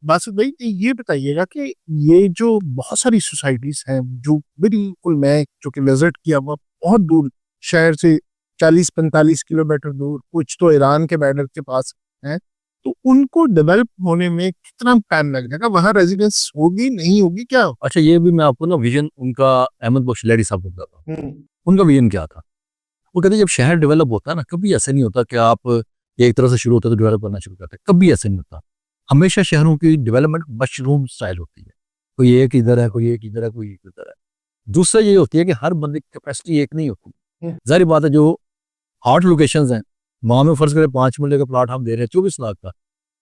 बासुत भाई ये बताइएगा कि ये जो बहुत सारी सोसाइटीज हैं जो बिल्कुल, मैं जो कि विजिट किया हुआ बहुत दूर शहर से 40-45 किलोमीटर दूर, कुछ तो ईरान के बॉर्डर के पास है, तो उनको डेवलप होने में कितना टाइम लग जाएगा? वहां रेजिडेंस होगी नहीं होगी क्या? अच्छा, ये भी मैं आपको ना विजन उनका अहमद बख्श लैडी साहब को बताता हूँ। हम्म। उनका विजन क्या था? वो कहते हैं जब शहर डेवलप होता है ना, कभी ऐसा नहीं होता कि आप एक तरह से शुरू होता है तो डेवलप करना शुरू करते हैं, कभी ऐसा नहीं होता। हमेशा शहरों की डेवलपमेंट मशरूम स्टाइल होती है, कोई एक इधर है, कोई एक इधर है, कोई एक इधर है। दूसरा ये होती है कि हर बंदे की कैपेसिटी एक नहीं होती। जाहिर बात है, जो हॉट लोकेशंस हैं, वहां में फर्ज करें 5 मरले का प्लाट हम दे रहे हैं 24 लाख का,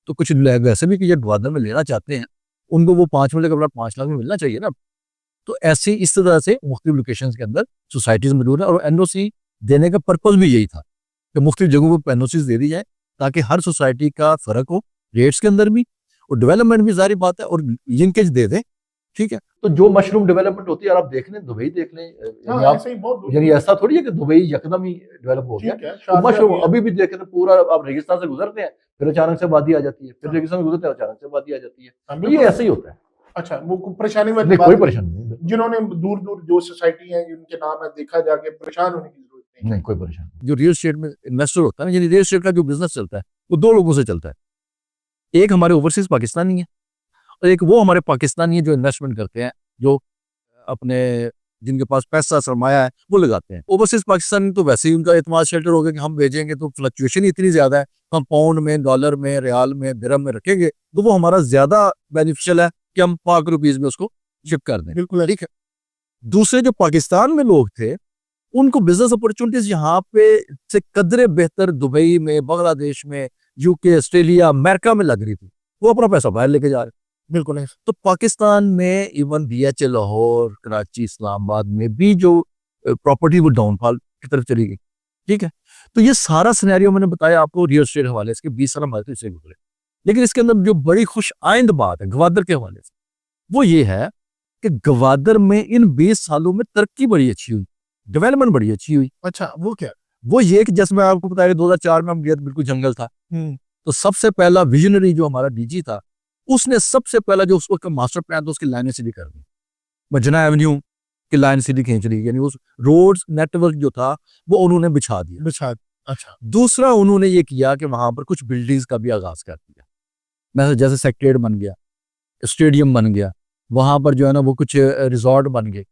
तो कुछ लोग वैसे भी कि ये ग्वादर में लेना चाहते हैं, उनको वो 5 मरले का प्लाट 5 लाख में मिलना चाहिए ना। तो ऐसे इस तरह से मुख्तलिफ लोकेशंस के अंदर सोसाइटीज मौजूद है, और एनओसी देने का पर्पज भी यही था कि मुख्तलिफ जगहों पर एनओसी दे दी जाए ताकि हर सोसाइटी का फर्क हो रेट्स के अंदर भी, और डेवलपमेंट भी जारी बात है, और लिंकेज दे दे। ठीक है, तो जो मशरूम डेवलपमेंट होती है, और आप देख लें दुबई देख लें, यानी ऐसा थोड़ी है कि दुबई यकदम ही डेवलप हो गया। तो मशरूम अभी भी देख रहे हैं, पूरा आप रेगिस्तान से गुजरते हैं, फिर अचानक से वादी आ जाती है, फिर रेगिस्तान से गुजरते हैं, अचानक से वादी आ जाती है। तो ये ऐसे ही होता है। अच्छा, वो परेशानी वाली कोई परेशानी नहीं, जिन्होंने दूर दूर जो सोसाइटी है जिनके नाम है देखा जाके परेशान होने की जरूरत नहीं, कोई परेशानी नहीं। जो रियल एस्टेट में इन्वेस्टर होता है ना, यानी रियल एस्टेट का जो बिजनेस चलता है, वो दो लोगों से चलता है। एक हमारे ओवरसीज पाकिस्तानी है, और एक वो हमारे पाकिस्तानी है जो इन्वेस्टमेंट करते हैं, जो अपने जिनके पास पैसा सरमाया है वो लगाते हैं। ओवरसीज पाकिस्तानी तो वैसे ही उनका एतमाद शेल्टर हो गया कि हम भेजेंगे तो फ्लक्चुएशन ही इतनी ज्यादा है, हम पाउंड में, डॉलर में, रियाल में, दिरहम में रखेंगे तो वो हमारा ज्यादा बेनिफिशियल है कि हम पाक रुपीज में उसको शिफ्ट कर दें। बिल्कुल ठीक है। दूसरे जो पाकिस्तान में लोग थे, उनको बिजनेस अपॉर्चुनिटीज यहाँ पे से कदरे बेहतर दुबई में, बांग्लादेश में, यूके, ऑस्ट्रेलिया, अमेरिका में लग रही थी, वो अपना पैसा बाहर लेके जा रहे। बिल्कुल है। तो पाकिस्तान में इवन बीएचए लाहौर, कराची, इस्लामाबाद में भी जो प्रॉपर्टी वो डाउनफॉल की तरफ चली गई। ठीक है, तो ये सारा सिनेरियो मैंने बताया आपको रियल एस्टेट हवाले से, 20 साल हमारे से गुजरे। लेकिन इसके अंदर जो बड़ी खुश आइंद बात है गवादर के हवाले से, वो ये है कि गवादर में इन 20 सालों में तरक्की बड़ी अच्छी हुई, डेवलपमेंट बड़ी अच्छी हुई। अच्छा, वो क्या? वो ये कि जैसे मैं आपको बताया 2004 में हम गए, बिल्कुल जंगल था। तो सबसे पहला विजनरी जो हमारा डीजी था, उसने सबसे पहला जो उस वक्त का मास्टर प्लान था उसकी लाइनें सीधी कर दी, मजना एवेन्यू की लाइन सीधी खींच ली, यानी उस रोड नेटवर्क जो था वो उन्होंने बिछा दिया। अच्छा, दूसरा उन्होंने ये किया कि वहां पर कुछ बिल्डिंग्स का भी आगाज कर दिया, मैं जैसे सेक्रेटरीट बन गया, स्टेडियम बन गया, वहां पर जो है ना वो कुछ रिजॉर्ट बन गए,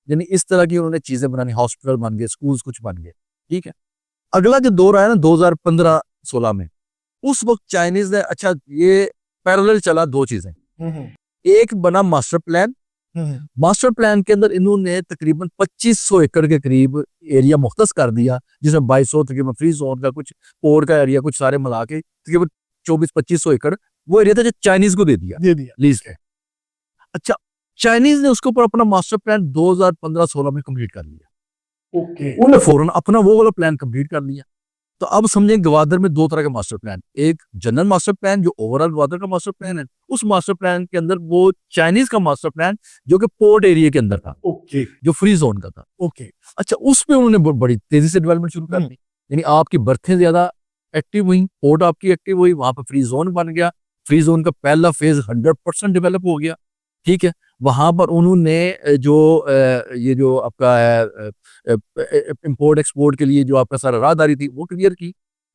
यानी इस तरह की उन्होंने चीजें बनानी, हॉस्पिटल बन गए, स्कूल्स कुछ बन गए। ठीक है, अगला जो दौर आया ना 2015-16 में, उस वक्त चाइनीज ने, अच्छा ये पैरेलल चला दो चीजें, एक बना मास्टर प्लान। मास्टर प्लान के अंदर इन्होंने तकरीबन 2500 एकड़ के करीब एरिया मुख्तस कर दिया, जिसमें 2200 तकरीबन फ्री जोन का, कुछ पोर्ट का एरिया, कुछ सारे मिला के तकरीबन 2400-2500 एकड़ वो एरिया था जो चाइनीज को दे दिया लीज पे। अच्छा, चाइनीज ने उसके ऊपर अपना मास्टर प्लान 2015-16 में कंप्लीट कर लिया। उन्होंने फौरन अपना वो वाला प्लान कंप्लीट कर लिया। तो अब समझें गवादर में दो तरह के मास्टर प्लान, एक जनरल मास्टर प्लान जो ओवरऑल गवादर का मास्टर प्लान है, उस मास्टर प्लान के अंदर वो चाइनीज का मास्टर प्लान जो कि पोर्ट एरिया के अंदर था, जो फ्री जोन का था। अच्छा, उसमें उन्होंने बड़ी तेजी से डेवलपमेंट शुरू कर दी, यानी आपकी बर्थें ज्यादा एक्टिव हुई, पोर्ट आपकी एक्टिव हुई, वहां पर फ्री जोन बन गया, फ्री जोन का पहला फेज 100% डेवलप हो गया। ठीक है, वहां पर उन्होंने जो ये जो आपका है इंपोर्ट एक्सपोर्ट के लिए जो आपका सारा राहदारी थी वो क्लियर की।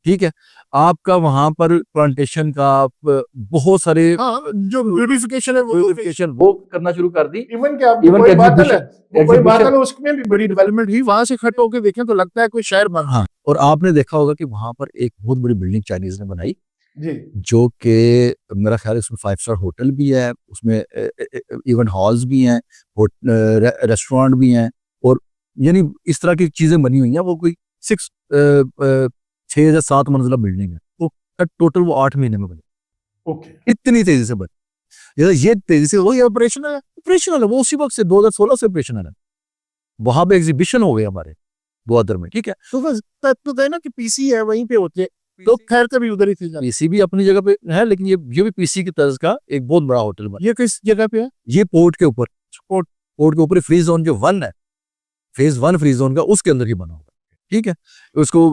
ठीक है, आपका वहां पर प्लांटेशन का बहुत सारे जो ब्यूटिफिकेशन है वो करना शुरू कर दी। इवन क्या कोई बादल है उसमें भी बड़ी डेवलपमेंट हुई, वहां से खट होकर देखें तो लगता है कोई शहर बन। हाँ, और आपने देखा होगा कि वहां पर एक बहुत बड़ी बिल्डिंग चाइनीज ने बनाई जी, जो कि मेरा ख्याल है उसमें 5 स्टार होटल भी है, उसमें इवन हॉल्स भी हैं, रेस्टोरेंट भी हैं, और यानी इस तरह की चीजें बनी हुई हैं। वो कोई 6 या 7 मंजिला बिल्डिंग है, तो टोटल वो 8 महीने में बनी। इतनी तेजी से बनी, ये तेजी से वो ऑपरेशनल है, वो उसी वक्त से 2016 से ऑपरेशनल है। वहां पे एग्जीबिशन हो गए हमारे ग्वादर में। ठीक है, तो है ना कि पीसी है वहीं पे होते हैं, तो खैर कभी उधर ही थे। पीसी भी अपनी जगह पे है, लेकिन ये भी पीसी की तर्ज का एक बहुत बड़ा होटल बना। ये किस जगह पे है? ये पोर्ट के ऊपर, पोर्ट के ऊपर फ्री जोन जो 1 है, फेज 1 फ्री जोन का, उसके अंदर ही बना होगा। ठीक है, उसको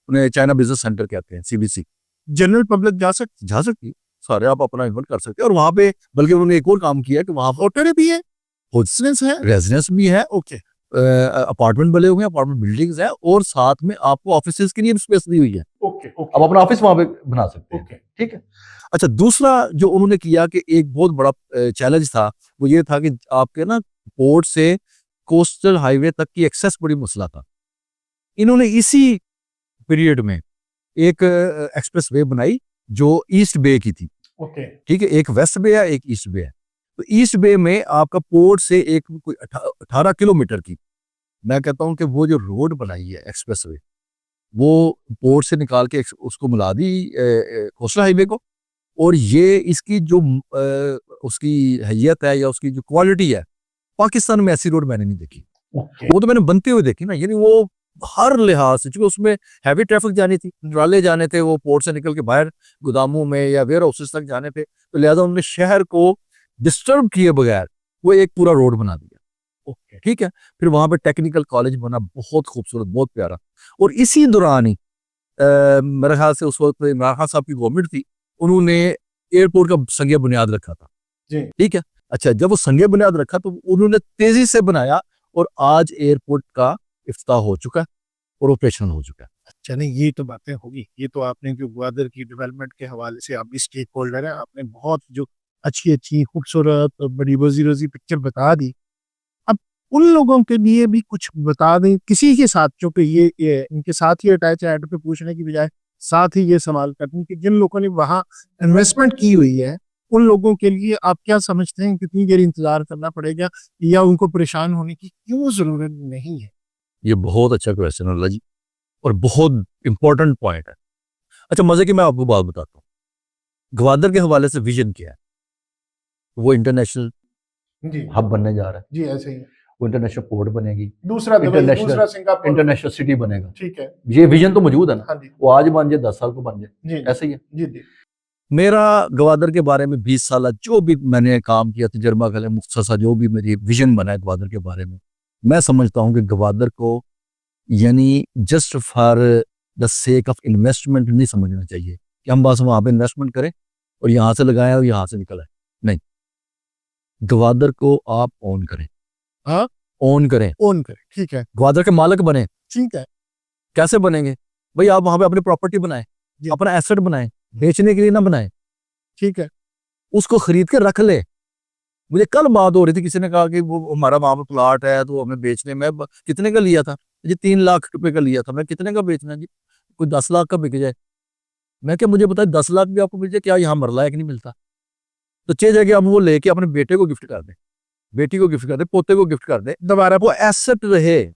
चाइना बिजनेस सेंटर कहते हैं, सीबीसी। जनरल पब्लिक जा सकती सारे आप अपना इन्वेस्ट कर सकते हैं। और वहाँ पे बल्कि उन्होंने एक और काम किया कि वहाँ होटल भी है, रेजिडेंस है, रेजिडेंस भी है, ओके, अपार्टमेंट बने हुए हैं, अपार्टमेंट बिल्डिंग्स है, और साथ में आपको ऑफिसेज के लिए भी स्पेस दी हुई है। ओके, आप अपना ऑफिस वहाँ पे बना सकते हैं। ओके, ठीक है। अच्छा, दूसरा जो उन्होंने किया कि एक बहुत बड़ा चैलेंज था, वो ये था कि आपके ना पोर्ट से कोस्टल हाईवे तक की एक्सेस बड़ी मसला था। इन्होंने इसी पीरियड में एक एक्सप्रेस वे बनाई जो ईस्ट बे की थी। ओके, ठीक है, एक वेस्ट बे है, एक ईस्ट बे है। तो ईस्ट बे में आपका पोर्ट से एक कोई 18 किलोमीटर की, मैं कहता हूँ कि वो जो रोड बनाई है एक्सप्रेस वे, वो पोर्ट से निकाल के उसको मिला दी कोस्टल हाईवे को। और ये इसकी जो उसकी हैसियत है या उसकी जो क्वालिटी है, पाकिस्तान में ऐसी रोड मैंने नहीं देखी। ओके, वो तो मैंने बनते हुए देखी ना, यानी वो हर लिहाज से, क्योंकि उसमें हैवी ट्रैफिक जानी थी, ट्राले जाने थे, वो पोर्ट से निकल के बाहर गोदामों में या वेयर हाउसेस तक जाने थे, तो लिहाजा उन्होंने शहर को डिस्टर्ब किए बगैर वो एक पूरा रोड बना दिया। ओके, ठीक है। फिर वहां पे टेक्निकल कॉलेज बना, बहुत खूबसूरत, बहुत प्यारा। और इसी दौरान ही मेरे ख्याल से उस वक्त इमरान खान साहब की गवर्नमेंट थी, उन्होंने एयरपोर्ट का संज्ञा बुनियाद रखा था। जी, ठीक है। अच्छा, जब वो संज्ञा बुनियाद रखा तो उन्होंने तेजी से बनाया, और आज एयरपोर्ट का इफ्तिताह हो चुका है और ऑपरेशनल हो चुका है। अच्छा, नहीं ये तो बातें होगी, ये तो आपने जो ग्वादर की डेवलपमेंट के हवाले से आप भी स्टेक होल्डर है, आपने बहुत जो अच्छी अच्छी खूबसूरत बड़ी रोजी रोजी पिक्चर बता दी। अब उन लोगों के लिए भी कुछ बता दें, किसी के साथ जो कि ये इनके साथ ही अटैच है, पे पूछने की बजाय साथ ही ये सवाल करते हैं कि जिन लोगों ने वहाँ इन्वेस्टमेंट की हुई है, उन लोगों के लिए आप क्या समझते हैं, कितनी देर इंतजार करना पड़ेगा या उनको परेशान होने की क्यों जरूरत नहीं है? ये बहुत अच्छा क्वेश्चन है अल्लाह जी, और बहुत इंपॉर्टेंट पॉइंट है। अच्छा, मजे की मैं आपको बात बताता हूँ। ग्वादर के हवाले से विजन क्या है? वो इंटरनेशनल जी, हब बनने जा रहा है, जी ऐसे ही है। वो इंटरनेशनल पोर्ट बनेगी, दूसरा दुबई, दूसरा इंटरनेशनल सिंगापुर, इंटरनेशल सिटी बनेगा। ठीक है, ये विजन तो मौजूद है ना, हाँ जी, वो आज बन जाए 10 साल को बन जाए, जी, ऐसे ही है। जी, जी, मेरा ग्वादर के बारे में 20 साल जो भी मैंने काम किया, तजर्बा करें मुख्तसर जो भी मेरी विजन बना है ग्वादर के बारे में, मैं समझता हूँ कि ग्वादर को यानी just for the sake of investment नहीं समझना चाहिए कि हम बस वहाँ पे इन्वेस्टमेंट करें और यहाँ से लगाएं और यहाँ से निकल आए। नहीं, ग्वादर को आप ओन करें। हाँ, ओन करें, ओन करें, ठीक है, ग्वादर के मालिक बने। ठीक है, कैसे बनेंगे भाई? आप वहाँ पे अपनी प्रॉपर्टी बनाएं, जी। अपना एसेट बनाएं, बेचने के लिए ना बनाएं, ठीक है, उसको खरीद के रख ले। मुझे कल बात हो रही थी, किसी ने कहा कि वो हमारा वहाँ पे प्लाट है तो हमें बेचने में, कितने का लिया था जी? 3 लाख रुपए का लिया था। मैं कितने का बेचना जी? कोई 10 लाख का बिक जाए। मैं क्या, मुझे बताया 10 लाख भी आपको मिल जाए, क्या यहाँ मरला है कि नहीं मिलता? तो चाहिए जाए कि हम वो लेके अपने बेटे को गिफ्ट कर दें, बेटी को गिफ्ट कर दें, पोते को गिफ्ट कर दें, दोबारा वो एसेट रहे आप